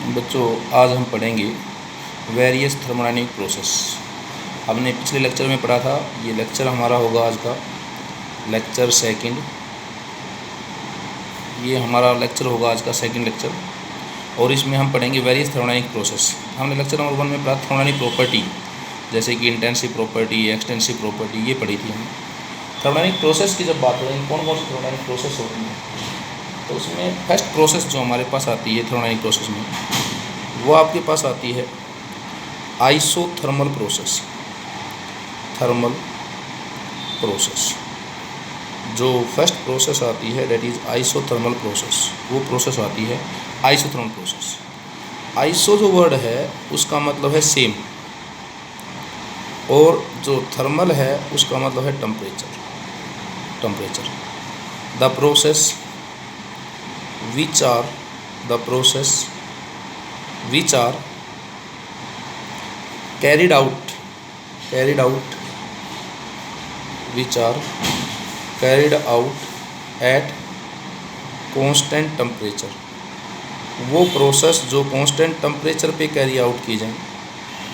बच्चों, आज हम पढ़ेंगे वेरियस थर्मोडायनेमिक प्रोसेस। हमने पिछले लेक्चर में पढ़ा था, ये लेक्चर हमारा होगा आज का लेक्चर सेकंड। ये हमारा लेक्चर होगा आज का सेकंड लेक्चर, और इसमें हम पढ़ेंगे वेरियस थर्मोडायनेमिक प्रोसेस। हमने लेक्चर नंबर 1 में पढ़ा थर्मोडायनेमिक प्रॉपर्टी, जैसे कि इंटेंसिव प्रॉपर्टी, एक्सटेंसिव प्रॉपर्टी, ये पढ़ी थी हमने। थर्मोडायनेमिक प्रोसेस की जब बात करें कौन कौन सी थर्मोडायनेमिक प्रोसेस होती है, तो उसमें फर्स्ट प्रोसेस जो हमारे पास आती है थर्मोडायनेमिक प्रोसेस में, वो आपके पास आती है आइसोथर्मल प्रोसेस। थर्मल प्रोसेस जो फर्स्ट प्रोसेस आती है दैट इज़ आइसोथर्मल प्रोसेस, वो प्रोसेस आती है आइसोथर्मल प्रोसेस। आइसो जो वर्ड है उसका मतलब है सेम, और जो थर्मल है उसका मतलब है temperature. The process which are the process which are carried out which are carried out at constant temperature। वो प्रोसेस जो कांस्टेंट टेम्परेचर पे कैरी आउट की जाए,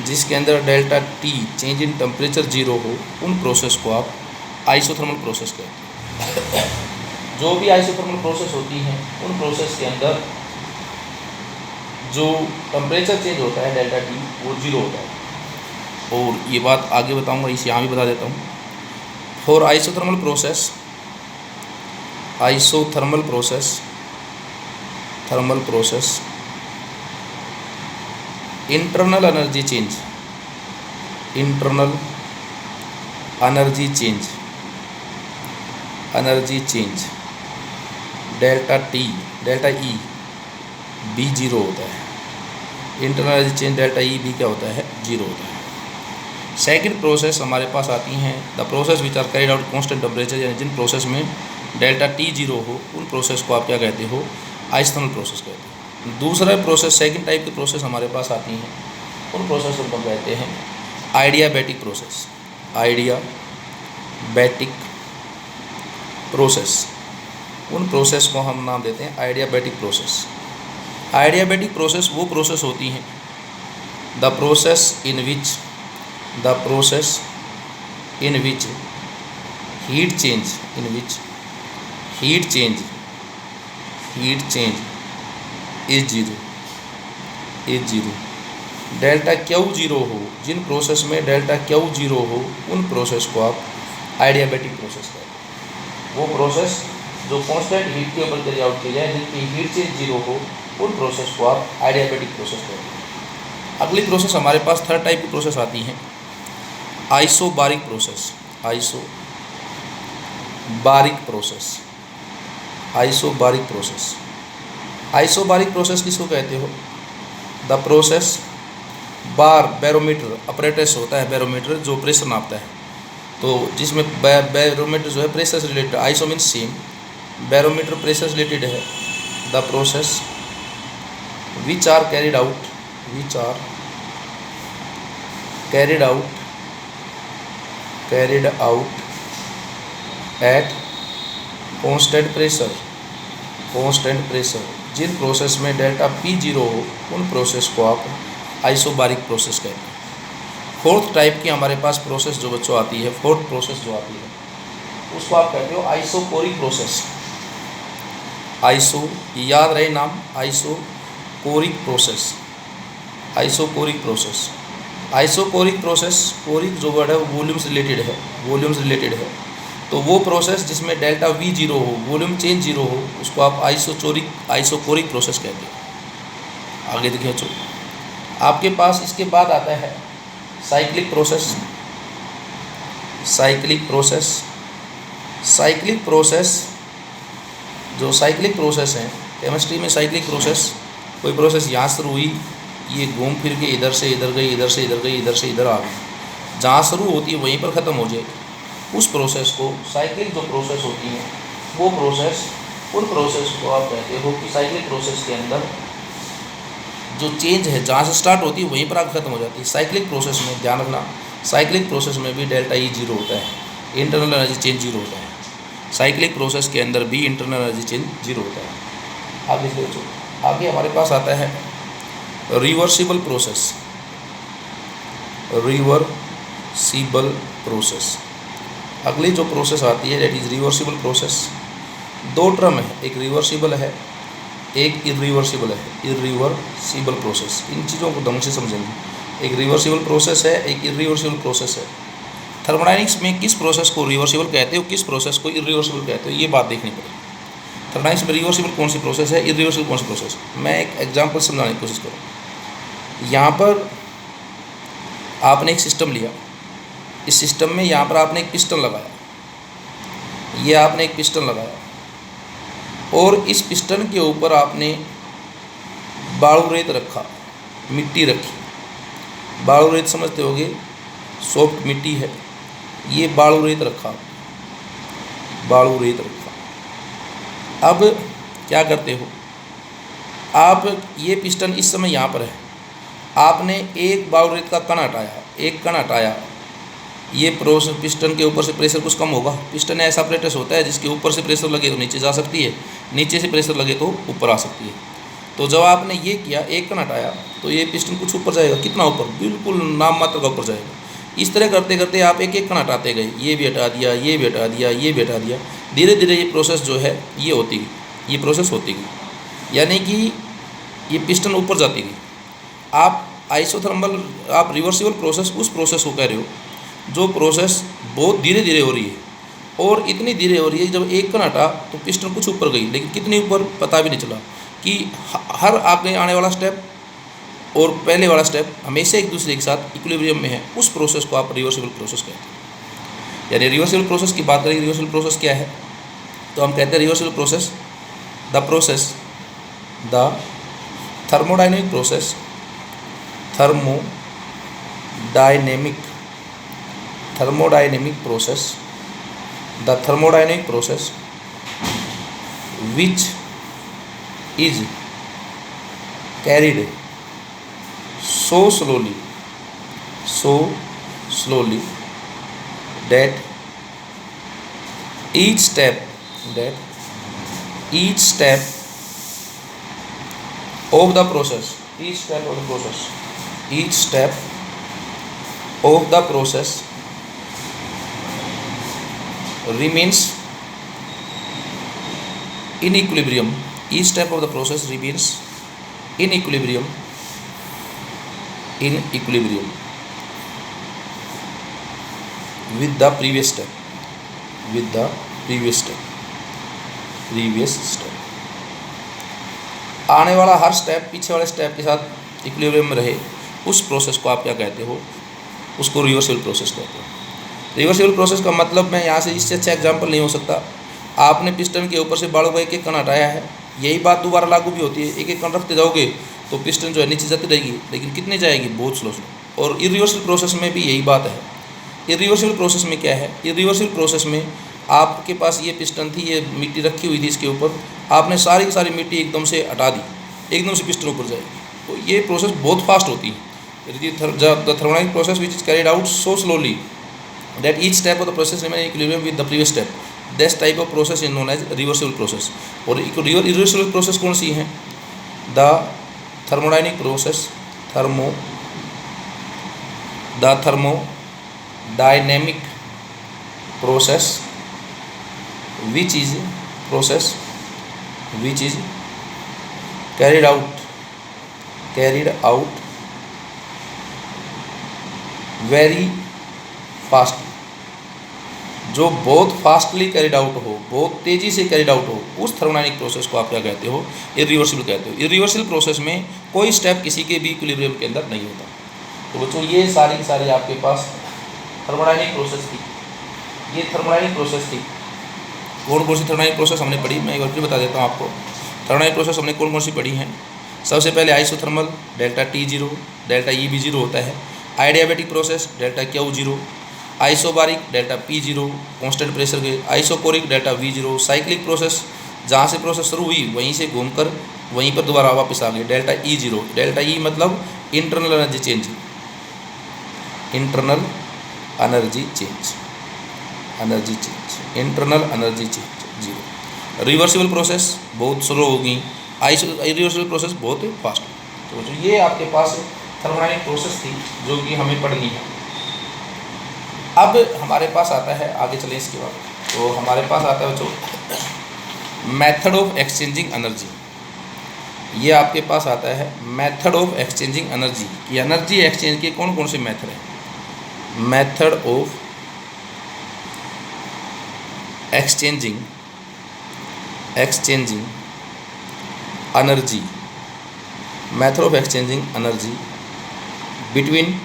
जिसके अंदर delta T change in temperature zero हो, उन प्रोसेस को आप आइसोथर्मल प्रोसेस कहते हैं। जो भी आइसोथर्मल प्रोसेस होती हैं उन प्रोसेस के अंदर जो टेम्परेचर चेंज होता है डेल्टा टी, वो जीरो होता है। और ये बात आगे बताऊंगा, इसे यहाँ भी बता देता हूँ। For isothermal process internal energy change delta E B zero होता है। Internal energy change delta E B क्या होता है, जीरो होता है। सेकंड प्रोसेस हमारे पास आती हैं the process which are carried out constant temperature, यानी जिन प्रोसेस में डेल्टा टी जीरो हो, उन प्रोसेस को आप क्या कहते हो, आइसोथर्मल प्रोसेस कहते हैं। दूसरा प्रोसेस, सेकंड टाइप की प्रोसेस हमारे पास आती हैं, उन प्रोसेस को कहते हैं आइडियाबैटिक प्रोसेस। उन प्रोसेस को हम नाम देते हैं आइडियाबैटिक प्रोसेस। आइडियाबैटिक प्रोसेस वो प्रोसेस होती हैं the process in which heat change is zero. Delta Q zero हो, जिन प्रोसेस में डेल्टा क्यू जीरो हो, उन प्रोसेस को आप आइडियाबैटिक प्रोसेस कहते हैं। वो प्रोसेस जो कांस्टेंट हीट के ऊपर कैरी आउट की जाए, जिनकी हीट चेंज जीरो हो, उन प्रोसेस को आप आइडियाबैटिक प्रोसेस कहते हैं। अगली प्रोसेस हमारे पास थर्ड टाइप की प्रोसेस आती है आइसोबारिक प्रोसेस किसको कहते हो, द प्रोसेस बैरोमीटर अपरेटस होता है, बैरोमीटर जो प्रेशर नापता है, तो जिसमें बैरोमीटर जो है प्रेशर से related, iso means same, barometer pressure से रिलेटेड है। The process which are carried out at constant pressure, जिन प्रोसेस में डेल्टा पी जीरो हो, उन प्रोसेस को आप आइसोबारिक प्रोसेस कहते हैं। फोर्थ टाइप की हमारे पास प्रोसेस जो बच्चों आती है, फोर्थ प्रोसेस जो आती है, उसको आप कहते हो आइसोकोरिक प्रोसेस। याद रहे नाम, आइसोकोरिक प्रोसेस। कोरिक जो वर्ड है वो वॉल्यूम से रिलेटेड है, तो वो प्रोसेस जिसमें डेल्टा वी जीरो हो, वॉल्यूम चेंज जीरो हो, उसको आप आइसोकोरिक प्रोसेस कहते हैं। आगे देखिए बच्चों, आपके पास इसके बाद आता है साइक्लिक प्रोसेस। जो साइक्लिक प्रोसेस है केमिस्ट्री में, साइक्लिक प्रोसेस, कोई प्रोसेस यहाँ शुरू हुई, ये घूम फिर के इधर से इधर गई, इधर से इधर आ गई, जहाँ शुरू होती है वहीं पर ख़त्म हो जाए, उस प्रोसेस को साइक्लिक जो प्रोसेस होती है, वो प्रोसेस, उन प्रोसेस को आप कहते हो कि साइक्लिक प्रोसेस के अंदर जो चेंज है जहाँ से स्टार्ट होती है वहीं पर आगे ख़त्म हो जाती है। साइक्लिक प्रोसेस में ध्यान रखना, साइक्लिक प्रोसेस में भी डेल्टा ई जीरो होता है, इंटरनल एनर्जी चेंज जीरो होता है। साइक्लिक प्रोसेस के अंदर भी इंटरनल एनर्जी चेंज जीरो होता है। आगे हमारे पास आता है रिवर्सिबल प्रोसेस, रिवर्सिबल प्रोसेस। अगली जो प्रोसेस आती है दैट इज रिवर्सिबल प्रोसेस। दो टर्म है, एक रिवर्सिबल है, एक इरिवर्सिबल है। इरिवर्सिबल प्रोसेस, इन चीज़ों को ढंग से समझेंगे। एक रिवर्सिबल प्रोसेस है, एक इरिवर्सिबल प्रोसेस है। थर्मोडायनेमिक्स में किस प्रोसेस को रिवर्सिबल कहते हो, किस प्रोसेस को इरिवर्सिबल कहते हो, ये बात देखनी पड़ेगी। थर्मोडायनेमिक्स में रिवर्सिबल कौन सी प्रोसेस है, इरिवर्सिबल कौन सी प्रोसेस। मैं एक एग्जांपल समझाने की कोशिश करूँ। यहाँ पर आपने एक सिस्टम लिया, इस सिस्टम में यहाँ पर आपने एक पिस्टन लगाया, ये आपने एक पिस्टन लगाया और इस पिस्टन के ऊपर आपने बालू रेत रखा, मिट्टी रखी। बालू रेत समझते होगे, सॉफ्ट मिट्टी है, ये बालू रेत रखा, बालू रेत रखा। अब क्या करते हो आप, ये पिस्टन इस समय यहाँ पर है, आपने एक बालू रेत का कण हटाया, एक कण हटाया, ये प्रोसेस पिस्टन के ऊपर से प्रेशर कुछ कम होगा। पिस्टन ऐसा apparatus होता है जिसके ऊपर से प्रेशर लगे तो नीचे जा सकती है, नीचे से प्रेशर लगे तो ऊपर आ सकती है। तो जब आपने ये किया, एक कण हटाया, तो ये पिस्टन कुछ ऊपर जाएगा। कितना ऊपर, बिल्कुल नाम मात्र का ऊपर जाएगा। इस तरह करते करते आप एक एक कण हटाते गए, ये भी हटा दिया, ये भी हटा दिया, ये भी हटा दिया। धीरे धीरे ये प्रोसेस जो है ये होती गई, ये प्रोसेस होती गई, यानी कि ये पिस्टन ऊपर जाती गई। आप आइसोथर्मल, आप रिवर्सिबल प्रोसेस उस प्रोसेस को कह रहे हो जो प्रोसेस बहुत धीरे धीरे हो रही है, और इतनी धीरे हो रही है जब एक कण हटा तो पिस्टन कुछ ऊपर गई, लेकिन कितनी ऊपर पता भी नहीं चला। कि हर आगे आने वाला स्टेप और पहले वाला स्टेप हमेशा एक दूसरे के साथ इक्विलिब्रियम में है, उस प्रोसेस को आप रिवर्सिबल प्रोसेस कहते हैं। यानी रिवर्सिबल प्रोसेस की बात करें, रिवर्सिबल प्रोसेस क्या है, तो हम कहते हैं reversible process the thermodynamic process, thermodynamic process, the thermodynamic process which is carried so slowly that each step of the process remains in equilibrium. Each step of the process remains in equilibrium with the previous step. आने वाला हर step पीछे वाले step के साथ equilibrium में रहे, उस process को आप क्या कहते हो, उसको रिवर्सिबल प्रोसेस कहते हो। रिवर्सिबल प्रोसेस का मतलब, मैं यहाँ से इससे अच्छा एग्जांपल नहीं हो सकता। आपने पिस्टन के ऊपर से बालू का एक एक कण हटाया है, यही बात दोबारा लागू भी होती है। एक एक कण रखते जाओगे तो पिस्टन जो है नीचे जाती रहेगी, लेकिन कितने जाएगी, बहुत स्लो। और इरिवर्सिबल प्रोसेस में भी यही बात है। इरिवर्सिबल प्रोसेस में क्या है, इरिवर्सिबल प्रोसेस में आपके पास ये पिस्टन थी, ये मिट्टी रखी हुई थी इसके ऊपर, आपने सारी की सारी मिट्टी एकदम से हटा दी, एकदम से पिस्टन ऊपर जाएगी। तो ये प्रोसेस बहुत फास्ट होती है। The thermodynamic process which is carried out so slowly that each step of the process remains in equilibrium with the previous step, this type of process is known as reversible process. और irreversible process कौन सी है, the thermodynamic process, the thermodynamic process which is carried out very fast, जो बहुत fastly carried out हो, बहुत तेज़ी से carried out हो, उस थर्मोडायनेमिक प्रोसेस को आप क्या कहते हो, इरिवर्सिबल कहते हो। इरिवर्सिबल प्रोसेस में कोई स्टेप किसी के भी इक्विलिब्रियम के अंदर नहीं होता। तो बच्चों ये सारी की सारी आपके पास थर्मोडायनेमिक प्रोसेस थी, ये थर्मोडायनेमिक प्रोसेस थी। कौन कौन सी थर्मोडायनेमिक प्रोसेस हमने पढ़ी, मैं एक बार फिर बता देता हूँ आपको। थर्मोडायनेमिक प्रोसेस हमने कौन कौन सी पढ़ी हैं। सबसे पहले isothermal, delta T0, delta E भी 0 होता है। Adiabatic process, delta Q0। Isobaric, delta P0 constant pressure के। Isochoric, delta V0। Cyclic process, जहाँ से प्रोसेस शुरू हुई वहीं से घूमकर वहीं पर दोबारा वापस आ गई, डेल्टा E0। डेल्टा E मतलब internal energy change, internal energy change 0। Reversible process बहुत स्लो होगी, रिवर्सिबल प्रोसेस बहुत फास्ट। तो तो जो ये आपके पास थर्मोडायनामिक प्रोसेस थी जो कि हमें पढ़नी है। अब हमारे पास आता है, आगे चलें इसके बाद, तो हमारे पास आता है बच्चों मेथड ऑफ एक्सचेंजिंग एनर्जी। ये आपके पास आता है मेथड ऑफ एक्सचेंजिंग एनर्जी कि एनर्जी एक्सचेंज के कौन कौन से मेथड हैं। Method of exchanging energy, method of exchanging energy between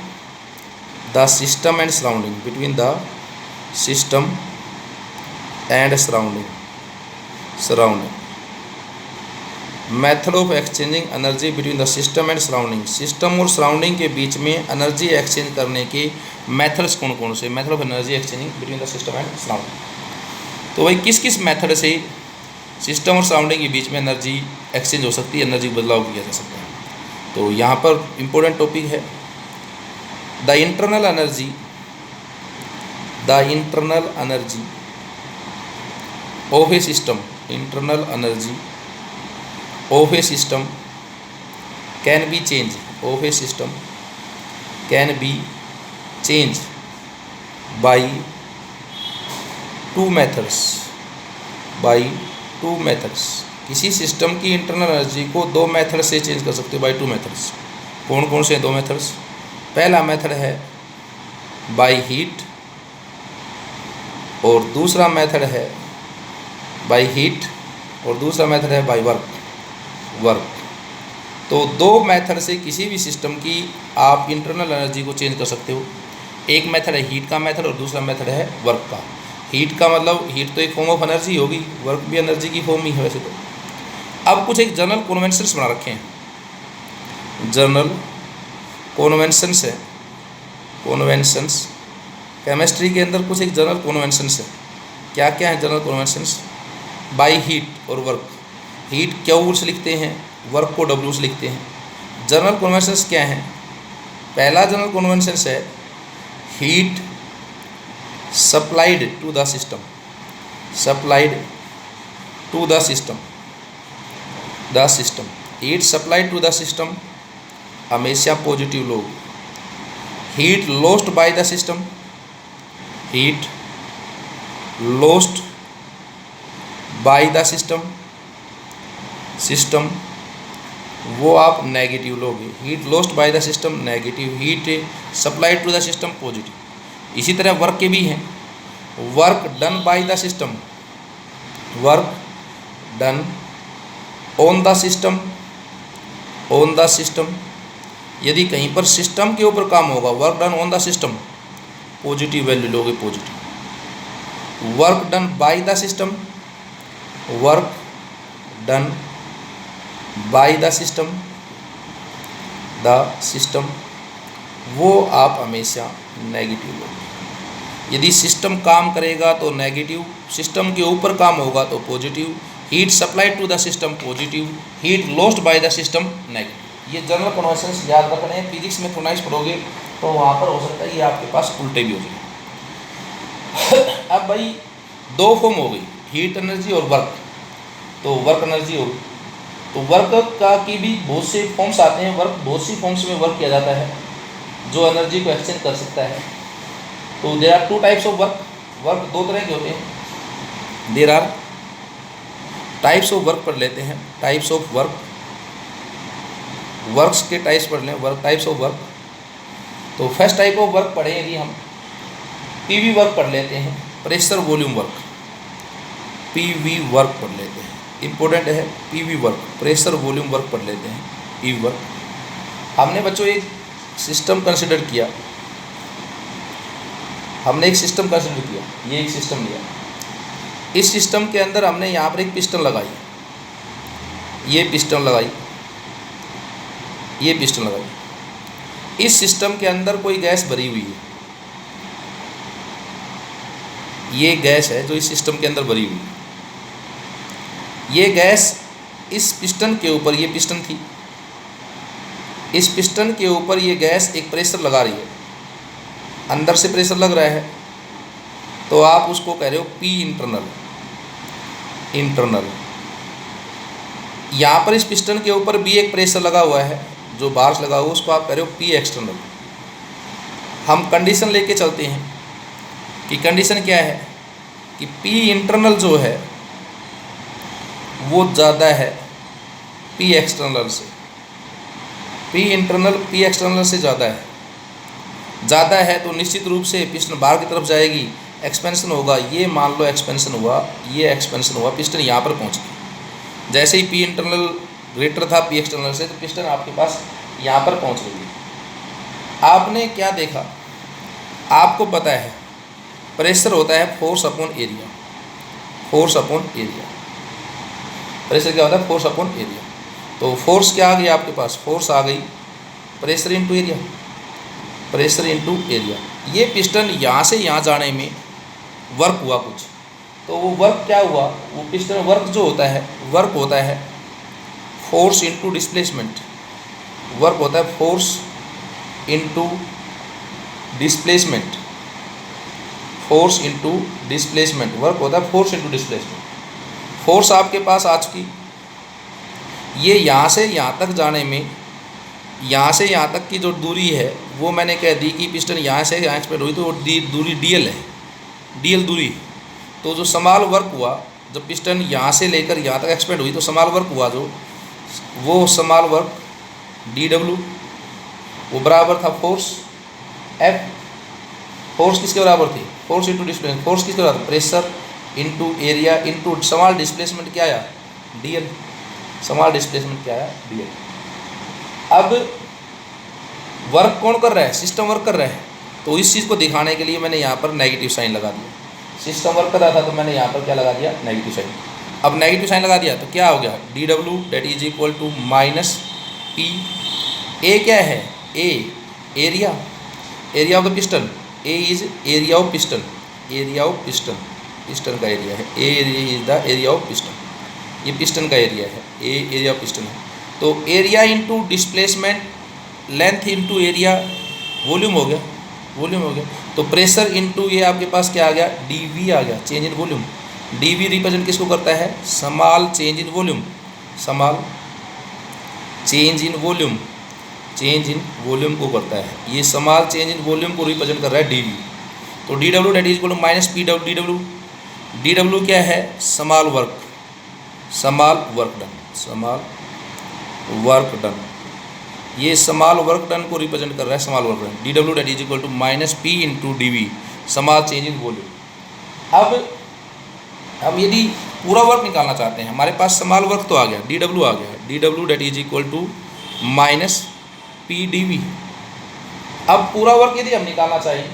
the system and surrounding, between the system and surrounding. Method of exchanging energy between the system and surrounding, system और surrounding के बीच में energy exchange करने के methods कौन कौन से, method of energy exchanging between the system and surrounding. तो भाई किस किस मेथड से सिस्टम और सराउंडिंग के बीच में एनर्जी एक्सचेंज हो सकती है, एनर्जी बदलाव किया जा सकता है। तो यहाँ पर इम्पोर्टेंट टॉपिक है the internal energy of A system, internal energy of a system can be changed, of a system can be changed by two methods, किसी सिस्टम की इंटरनल एनर्जी को दो मेथड से चेंज कर सकते हो, बाई टू मेथड्स। कौन कौन से दो मेथड्स? पहला मेथड है बाय हीट और दूसरा मेथड है बाय हीट और दूसरा मेथड है बाय वर्क। तो दो मेथड से किसी भी सिस्टम की आप इंटरनल एनर्जी को चेंज कर सकते हो। एक मेथड है हीट का मेथड और दूसरा मेथड है वर्क का। हीट का मतलब हीट तो एक फॉर्म ऑफ एनर्जी होगी, वर्क भी एनर्जी की फॉर्म ही है वैसे तो। अब कुछ एक जनरल कन्वेंशंस बना रखे हैं, जनरल कन्वेंशंस है, कन्वेंशंस केमिस्ट्री के अंदर कुछ एक जनरल कन्वेंशंस है। क्या क्या है जनरल कन्वेंशंस? बाय हीट और वर्क, हीट क्यू से लिखते हैं, वर्क को डब्ल्यू से लिखते हैं। जनरल कन्वेंशंस क्या हैं? पहला जनरल कन्वेंशंस है heat supplied to the system, supplied to the system, heat supplied to the system हमेशा पॉजिटिव लोग। Heat lost by the system, heat lost by the system वो आप नेगेटिव लोगे। Heat lost by the system negative, heat supplied to the system positive. इसी तरह work के भी हैं, work done by the system, work done on the system, यदि कहीं पर सिस्टम के ऊपर काम होगा, work done on the system positive value लोगे, positive. Work done by the system, work done by the system वो आप हमेशा नेगेटिव लोगे। यदि सिस्टम काम करेगा तो नेगेटिव, सिस्टम के ऊपर काम होगा तो positive. Heat supplied to the system positive, heat lost by the system negative. ये जनरल कन्वेंशंस याद रखने हैं। फिजिक्स में थोड़ा पढ़ोगे तो वहाँ पर हो सकता है ये आपके पास उल्टे भी हो जाए। अब भाई दो फॉर्म हो गई, हीट एनर्जी और वर्क। तो वर्क एनर्जी होगी, तो वर्क का की भी बहुत से फॉर्म्स आते हैं, वर्क बहुत सी फॉर्म्स में वर्क किया जाता है जो एनर्जी को एक्सचेंज कर सकता है। तो there are two types of work, work दो तरह के होते हैं। There are types of work पढ़ लेते हैं, टाइप्स ऑफ वर्क, वर्क्स के टाइप्स पढ़ लें, वर्क टाइप्स ऑफ वर्क। तो फर्स्ट टाइप ऑफ वर्क पढ़े यदि हम पीवी वर्क पढ़ लेते हैं, pressure volume work, PV work पढ़ लेते हैं, इम्पोर्टेंट है PV work, pressure volume work पढ़ लेते हैं पीवी वर्क। हमने बच्चों एक सिस्टम कंसिडर किया, हमने एक सिस्टम कंसिडर किया, ये एक सिस्टम लिया। इस सिस्टम के अंदर हमने यहाँ पर एक पिस्टन लगाई, ये पिस्टन लगाई, ये पिस्टन लगाई। इस सिस्टम के अंदर कोई गैस भरी हुई है, ये गैस है जो इस सिस्टम के अंदर भरी हुई है। ये गैस इस पिस्टन के ऊपर, ये पिस्टन थी, इस पिस्टन के ऊपर ये गैस एक प्रेशर लगा रही है, अंदर से प्रेशर लग रहा है, तो आप उसको कह रहे हो पी इंटरनल। इंटरनल यहाँ पर इस पिस्टन के ऊपर भी एक प्रेशर लगा हुआ है, जो बार्स लगा हुआ उसको आप कह रहे हो पी एक्सटर्नल। हम कंडीशन लेके चलते हैं कि कंडीशन क्या है कि पी इंटरनल जो है वो ज़्यादा है पी एक्सटर्नल से, पी इंटरनल पी एक्सटर्नल से ज़्यादा है तो निश्चित रूप से पिस्टन बाहर की तरफ जाएगी, एक्सपेंशन होगा। ये मान लो एक्सपेंशन हुआ, ये एक्सपेंशन हुआ, पिस्टन यहाँ पर पहुँच गई। जैसे ही पी इंटरनल ग्रेटर था पी एक्सटर्नल से तो पिस्टन आपके पास यहाँ पर पहुँच गई। आपने क्या देखा, आपको पता है प्रेशर होता है force upon area, force upon area. Pressure क्या होता है? Force upon area. तो फोर्स क्या आ गई आपके पास? फोर्स आ गई pressure into area, pressure into area. ये पिस्टन यहाँ से यहाँ जाने में वर्क हुआ कुछ, तो वो वर्क क्या हुआ? वो पिस्टन वर्क जो होता है, वर्क होता है फोर्स इंटू डिस्प्लेसमेंट, वर्क होता है force into displacement, force into displacement, work होता है फोर्स इंटू डिस्प्लेसमेंट। फोर्स आपके पास आ चुकी, ये यहाँ से यहाँ तक जाने में, यहाँ से यहाँ तक की जो दूरी है वो मैंने कह दी कि पिस्टन यहाँ से यहाँ एक्सपेंड हुई तो वो दूरी डीएल है, डीएल दूरी। तो जो समाल वर्क हुआ जब पिस्टन यहाँ से लेकर यहाँ तक एक्सपेंड हुई तो समाल वर्क हुआ जो, वो समाल वर्क डी डब्ल्यू वो बराबर था फोर्स एफ। फोर्स किसके बराबर थी? Force into displacement. फोर्स किसके बराबर? प्रेशर इंटू एरिया इंटू समाल डिस्प्लेसमेंट क्या आया? डीएल। समाल डिस्प्लेसमेंट क्या आया? डीएल। अब वर्क कौन कर रहा है? सिस्टम वर्क कर रहा है। तो इस चीज़ को दिखाने के लिए मैंने यहाँ पर नेगेटिव साइन लगा दिया। सिस्टम वर्क कर रहा था तो मैंने यहाँ पर क्या लगा दिया? Negative sign. अब नेगेटिव साइन लगा दिया तो क्या हो गया? D W date is equal to minus P. A क्या है? A area, area of the piston. A is area of piston, area of piston, piston का एरिया है। A is the area of piston, ये piston का area है, A area of piston है। तो area into displacement, length into area, volume हो गया, volume हो गया। तो प्रेशर इंटू ये आपके पास क्या आ गया? डीवी आ गया, change in volume. DV represent किसको करता है? Small change in volume, small change in volume, change in volume को करता है। ये स्मॉल चेंज इन वॉल्यूम को रिप्रेजेंट कर रहा है डीवी। तो D W date is equal to minus P W. D W, D W क्या है? Small work, small work done, small work done. ये स्मॉल वर्क डन को रिप्रेजेंट कर रहा है, small work done. D W date is equal to minus P into D V, small change in volume. अब हम यदि पूरा वर्क निकालना चाहते हैं, हमारे पास स्मॉल वर्क तो आ गया, डी डब्ल्यू आ गया, D W date is equal to minus P D V. अब पूरा वर्क यदि हम निकालना चाहें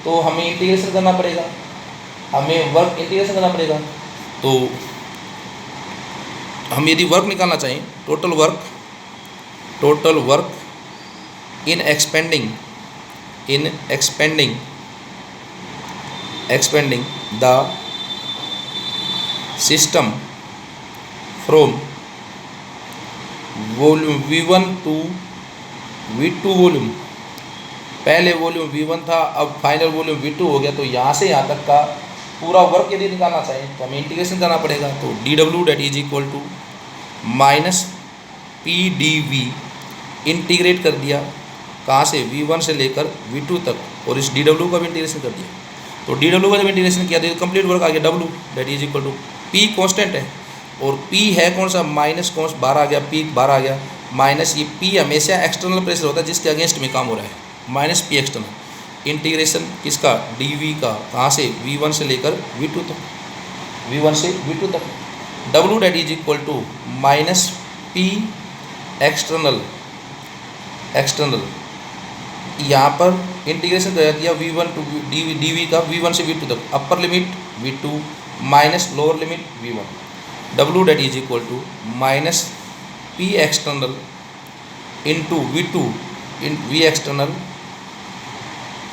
तो हमें इंटीग्रेशन करना पड़ेगा, हमें वर्क इंटीग्रेशन करना पड़ेगा। तो हम यदि वर्क निकालना चाहें, total work in expanding, in expanding the system from volume V1 to V2 volume. पहले वॉल्यूम V1 था, अब फाइनल वॉल्यूम V2 हो गया। तो यहाँ से यहाँ तक का पूरा वर्क यदि निकालना चाहें तो हमें इंटीग्रेशन करना पड़ेगा। तो D W date is equal to minus P D V, integrate कर दिया कहाँ से? V1 से लेकर V2 तक, और इस डी डब्ल्यू का भी इंटीग्रेशन कर दिया। तो डी डब्ल्यू का जब इंटीग्रेशन किया तो कंप्लीट वर्क आ गया W date is equal to P constant है, और P है कौन सा? माइनस कौन बार आ गया, पी बार आ गया, माइनस ये P हमेशा एक्सटर्नल प्रेशर होता है जिसके अगेंस्ट में काम हो रहा है, माइनस पी एक्सटर्नल। इंटीग्रेशन किसका? डी का, कहाँ से? V1 से लेकर V2 तक, V1 से V2 तक। W that is equal to minus P external, external यहाँ पर इंटीग्रेशन कर दिया V1 टू डी वी का, V1 से V2 तक, upper limit V2 minus lower limit V1। W that is equal to minus P external into V2 in V external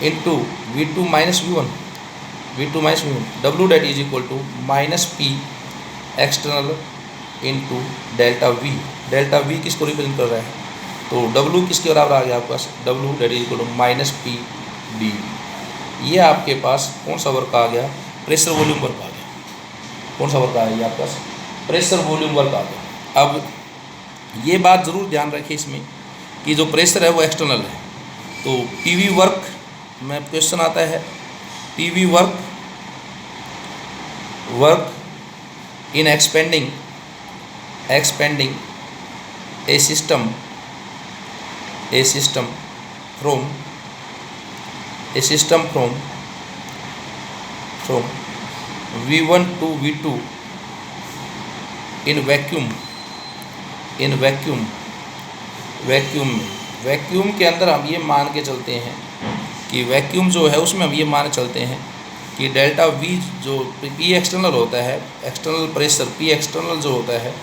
into V2 minus V1, V2 minus V1। W that is equal to minus P external into delta V। Delta V किसको represent कर रहा है? तो W किसके बराबर आ गया आपके पास? W that is equal to minus P D. ये आपके पास कौन सा वर्क आ गया? प्रेशर वॉल्यूम वर्क आ गया। कौन सा वर्क आ गया आपके पास? प्रेशर वॉल्यूम वर्क आ गया। अब ये बात ज़रूर ध्यान रखें इसमें कि जो प्रेशर है वो एक्सटर्नल है। तो पीवी वर्क में क्वेश्चन आता है, PV work in expanding A system from V1 to V2 in vacuum के अंदर हम ये मान के चलते हैं कि वैक्यूम जो है उसमें हम ये मान चलते हैं कि डेल्टा V जो P एक्सटर्नल होता है, एक्सटर्नल प्रेशर P एक्सटर्नल जो होता है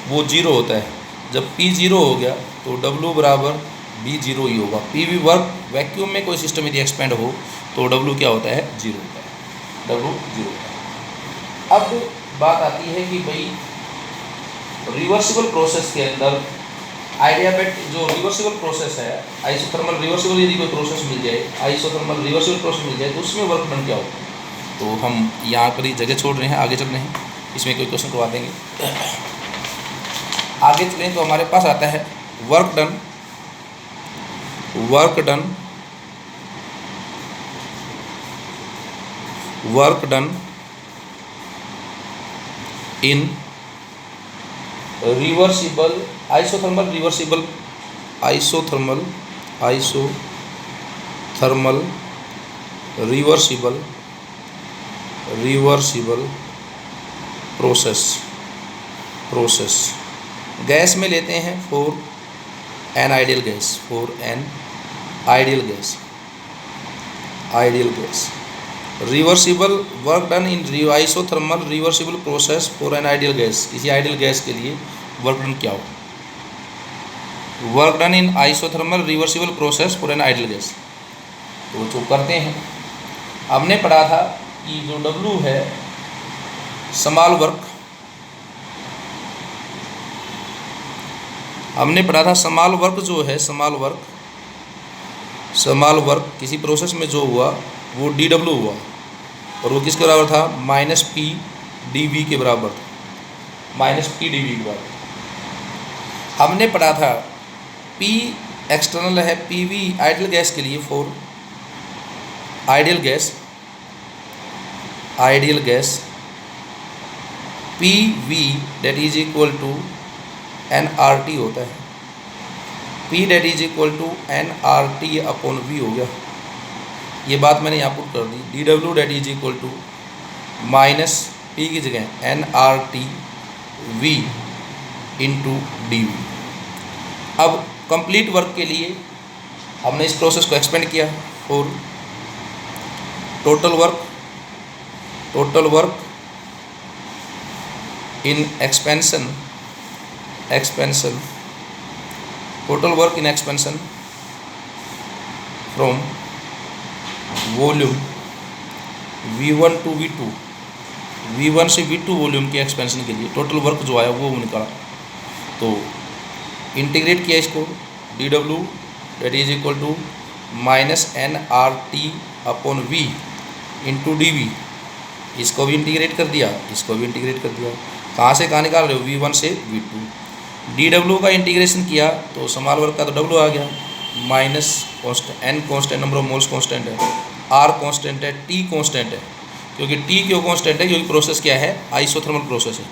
वो 0 होता है। जब P 0 हो गया तो W बराबर B 0 ही होगा। PV वर्क वैक्यूम में कोई सिस्टम यदि एक्सपेंड हो तो W क्या होता है, 0 होता है, W 0 होता है। अब बात आती है कि भाई रिवर्सिबल प्रोसेस के अंदर आइडियाबेटिक जो रिवर्सिबल प्रोसेस है, आइसोथर्मल रिवर्सिबल यदि कोई प्रोसेस मिल जाए, आइसोथर्मल रिवर्सिबल प्रोसेस मिल जाए तो उसमें वर्क डन क्या होता है। तो हम यहाँ पर ही जगह छोड़ रहे हैं, आगे चल रहे हैं, इसमें कोई क्वेश्चन करवा देंगे। आगे चलें तो हमारे पास आता है वर्क डन इन reversible isothermal reversible process gas में लेते हैं for an ideal gas reversible work done in isothermal reversible process for an ideal gas. किसी आइडियल गैस के लिए वर्क डन क्या हो, work done in isothermal reversible process for an ideal gas. तो जो करते हैं, हमने पढ़ा था कि जो W है स्मॉल वर्क, हमने पढ़ा था स्मॉल वर्क जो है स्मॉल वर्क किसी प्रोसेस में जो हुआ वो dW हुआ और वो किसके बराबर था, -P dV के बराबर था, -P dV के बराबर। हमने पढ़ा था P एक्सटर्नल है PV आइडियल गैस के लिए for ideal gas PV that is equal to nRT होता है, P that is equal to nRT upon V हो गया। ये बात मैंने यहाँ पुट कर दी, dW that is equal to -P की जगह nRT V इंटू dV। अब कंप्लीट वर्क के लिए हमने इस प्रोसेस को एक्सपेंड किया और total work in expansion from volume V1 to V1 से V2 वॉल्यूम के एक्सपेंशन के लिए टोटल वर्क जो आया वो निकाला। तो इंटीग्रेट किया इसको, dW that is equal to -nRT upon V into dV। इसको भी इंटीग्रेट कर दिया, कहाँ से कहाँ निकाल रहे हो, V1 से V2। dW का इंटीग्रेशन किया तो स्मॉल वर्क का तो W आ गया, minus n constant number of moles constant है, R कांस्टेंट है, T कांस्टेंट है। क्योंकि T क्यों कांस्टेंट है, क्योंकि प्रोसेस क्या है, आइसोथर्मल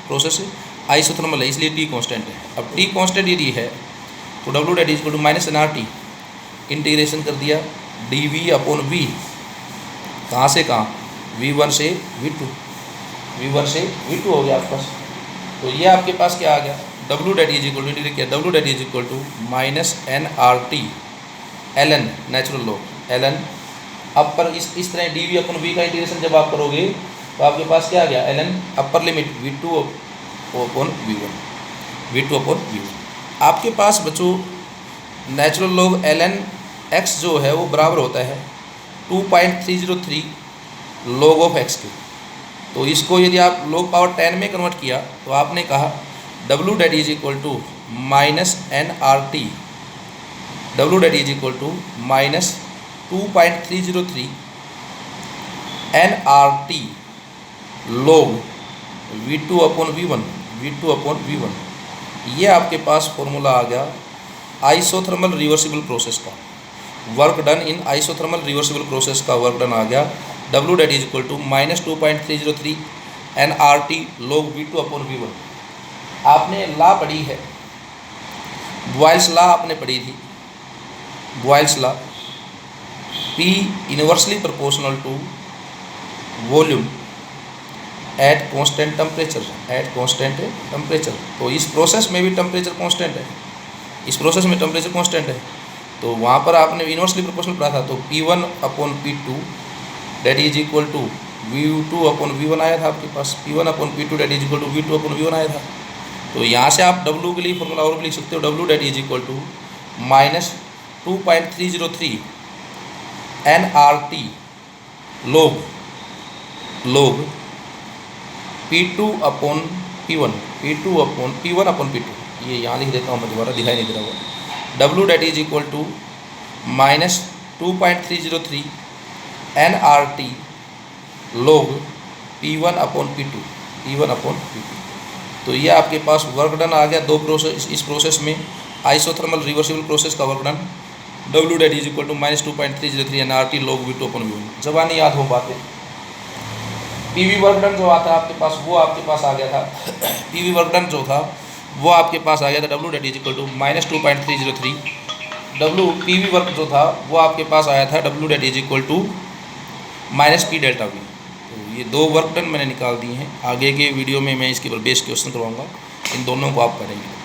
प्रोसेस आइसोथर्मल है, इसलिए T कांस्टेंट है। अब T कांस्टेंट यदि है तो W that is equal to -nRT, integration कर दिया dV अपॉन V, कहाँ से कहाँ, V1 से V2 हो गया आपके पास। तो ये आपके पास क्या आ गया, W that is equal to integrate किया, W that is equal to -nRT ln natural log ln। अब पर इस तरह dV अपन V का इंटीग्रेशन जब आप करोगे तो आपके पास क्या आ गया, ln अपर लिमिट V2 अपॉन V1। आपके पास बच्चों नेचुरल लॉग ln x जो है वो बराबर होता है 2.303 log ऑफ x के। तो इसको यदि आप log पावर 10 में कन्वर्ट किया तो आपने कहा W that is equal to -nRT, W that is equal to -2.303 nRT log V2 upon V1। ये आपके पास फॉर्मूला आ गया आइसोथर्मल रिवर्सिबल प्रोसेस का work done in isothermal reversible process का वर्क डन आ गया W that is equal to -2.303 nRT log V2 upon V1। आपने लॉ पढ़ी है, बॉयल्स लॉ आपने पढ़ी थी। Boyle's law P inversely proportional to volume at constant temperature. तो इस प्रोसेस में भी टेम्परेचर कांस्टेंट है, इस प्रोसेस में टेम्परेचर कांस्टेंट है, तो वहाँ पर आपने इनवर्सली प्रोपोर्शनल पढ़ा था। तो P1 upon P2 that is equal to V2 upon V1 आया था आपके पास। P1 upon P2 that is equal to V2 upon V1 आया था। तो यहाँ से आप W के लिए फॉर्मूला और भी लिख सकते हो, W that is equal to -2.303 nRT log P2 upon P1 upon P2। ये यहाँ लिख देता हूँ मैं, दोबारा दिखाई नहीं दे रहा होगा। W that is equal to -2.303 nRT log P1 upon P2। तो ये आपके पास वर्क डन आ गया दो प्रोसेस, इस प्रोसेस में आइसोथर्मल रिवर्सिबल प्रोसेस का work done W that is equal to -2.303 nRT log V2 upon V1। जबानी याद हो बातें। PV वर्क डन जो आता है आपके पास, वो आपके पास आ गया था PV वर्क डन जो था वो आपके पास आ गया था W that is equal to -2.303। PV work जो था वो आपके पास आया था W that is equal to -P delta V। तो ये दो वर्क डन मैंने निकाल दिए हैं। आगे के वीडियो में मैं इसके ऊपर बेस क्वेश्चन करवाऊंगा, इन दोनों को आप करेंगे।